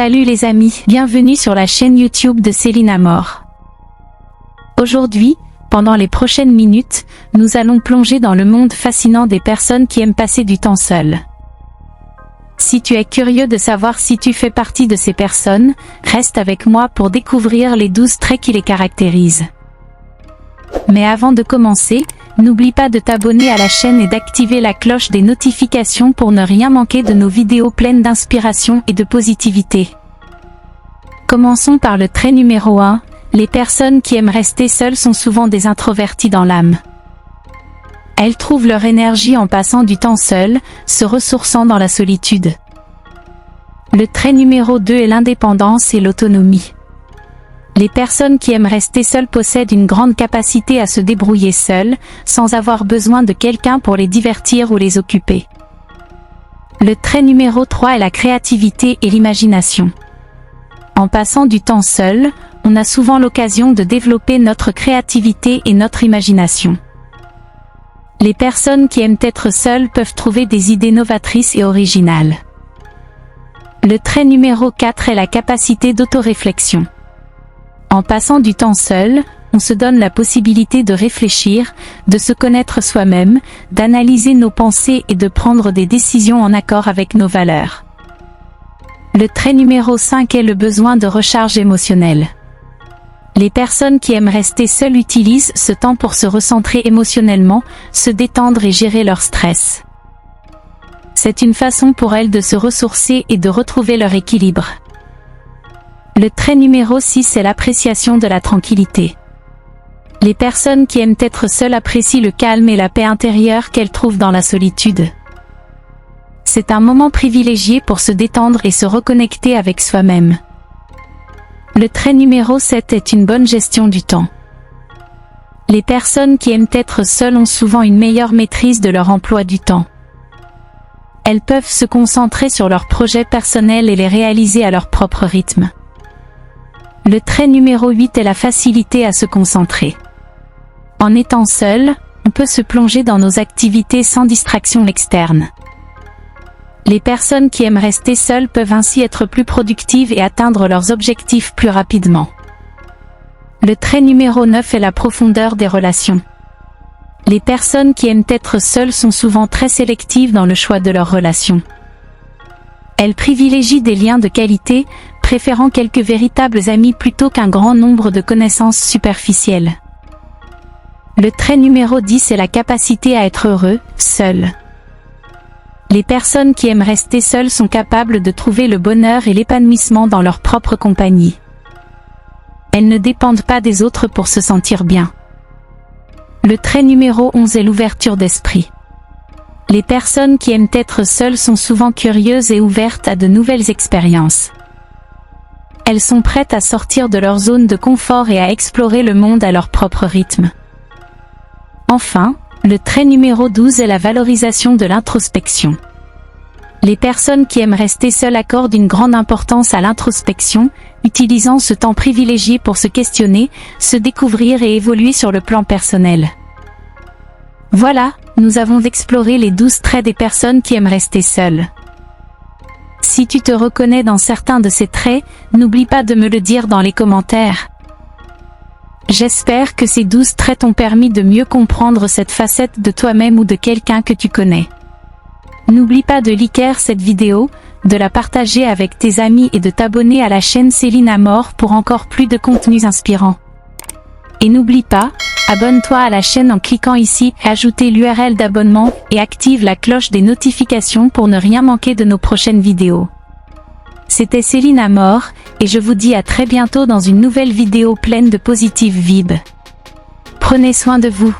Salut les amis, bienvenue sur la chaîne YouTube de Céline Amor. Aujourd'hui, pendant les prochaines minutes, nous allons plonger dans le monde fascinant des personnes qui aiment passer du temps seules. Si tu es curieux de savoir si tu fais partie de ces personnes, reste avec moi pour découvrir les 12 traits qui les caractérisent. Mais avant de commencer, n'oublie pas de t'abonner à la chaîne et d'activer la cloche des notifications pour ne rien manquer de nos vidéos pleines d'inspiration et de positivité. Commençons par le trait numéro 1, les personnes qui aiment rester seules sont souvent des introverties dans l'âme. Elles trouvent leur énergie en passant du temps seules, se ressourçant dans la solitude. Le trait numéro 2 est l'indépendance et l'autonomie. Les personnes qui aiment rester seules possèdent une grande capacité à se débrouiller seules, sans avoir besoin de quelqu'un pour les divertir ou les occuper. Le trait numéro 3 est la créativité et l'imagination. En passant du temps seul, on a souvent l'occasion de développer notre créativité et notre imagination. Les personnes qui aiment être seules peuvent trouver des idées novatrices et originales. Le trait numéro 4 est la capacité d'autoréflexion. En passant du temps seul, on se donne la possibilité de réfléchir, de se connaître soi-même, d'analyser nos pensées et de prendre des décisions en accord avec nos valeurs. Le trait numéro 5 est le besoin de recharge émotionnelle. Les personnes qui aiment rester seules utilisent ce temps pour se recentrer émotionnellement, se détendre et gérer leur stress. C'est une façon pour elles de se ressourcer et de retrouver leur équilibre. Le trait numéro 6 est l'appréciation de la tranquillité. Les personnes qui aiment être seules apprécient le calme et la paix intérieure qu'elles trouvent dans la solitude. C'est un moment privilégié pour se détendre et se reconnecter avec soi-même. Le trait numéro 7 est une bonne gestion du temps. Les personnes qui aiment être seules ont souvent une meilleure maîtrise de leur emploi du temps. Elles peuvent se concentrer sur leurs projets personnels et les réaliser à leur propre rythme. Le trait numéro 8 est la facilité à se concentrer. En étant seul, on peut se plonger dans nos activités sans distraction externe. Les personnes qui aiment rester seules peuvent ainsi être plus productives et atteindre leurs objectifs plus rapidement. Le trait numéro 9 est la profondeur des relations. Les personnes qui aiment être seules sont souvent très sélectives dans le choix de leurs relations. Elles privilégient des liens de qualité, préférant quelques véritables amis plutôt qu'un grand nombre de connaissances superficielles. Le trait numéro 10 est la capacité à être heureux, seul. Les personnes qui aiment rester seules sont capables de trouver le bonheur et l'épanouissement dans leur propre compagnie. Elles ne dépendent pas des autres pour se sentir bien. Le trait numéro 11 est l'ouverture d'esprit. Les personnes qui aiment être seules sont souvent curieuses et ouvertes à de nouvelles expériences. Elles sont prêtes à sortir de leur zone de confort et à explorer le monde à leur propre rythme. Enfin, le trait numéro 12 est la valorisation de l'introspection. Les personnes qui aiment rester seules accordent une grande importance à l'introspection, utilisant ce temps privilégié pour se questionner, se découvrir et évoluer sur le plan personnel. Voilà, nous avons exploré les 12 traits des personnes qui aiment rester seules. Si tu te reconnais dans certains de ces traits, n'oublie pas de me le dire dans les commentaires. J'espère que ces 12 traits t'ont permis de mieux comprendre cette facette de toi-même ou de quelqu'un que tu connais. N'oublie pas de liker cette vidéo, de la partager avec tes amis et de t'abonner à la chaîne Céline Amor pour encore plus de contenus inspirants. Et n'oublie pas, abonne-toi à la chaîne en cliquant ici, ajouter l'URL d'abonnement et active la cloche des notifications pour ne rien manquer de nos prochaines vidéos. C'était Céline Amor, et je vous dis à très bientôt dans une nouvelle vidéo pleine de positives vibes. Prenez soin de vous.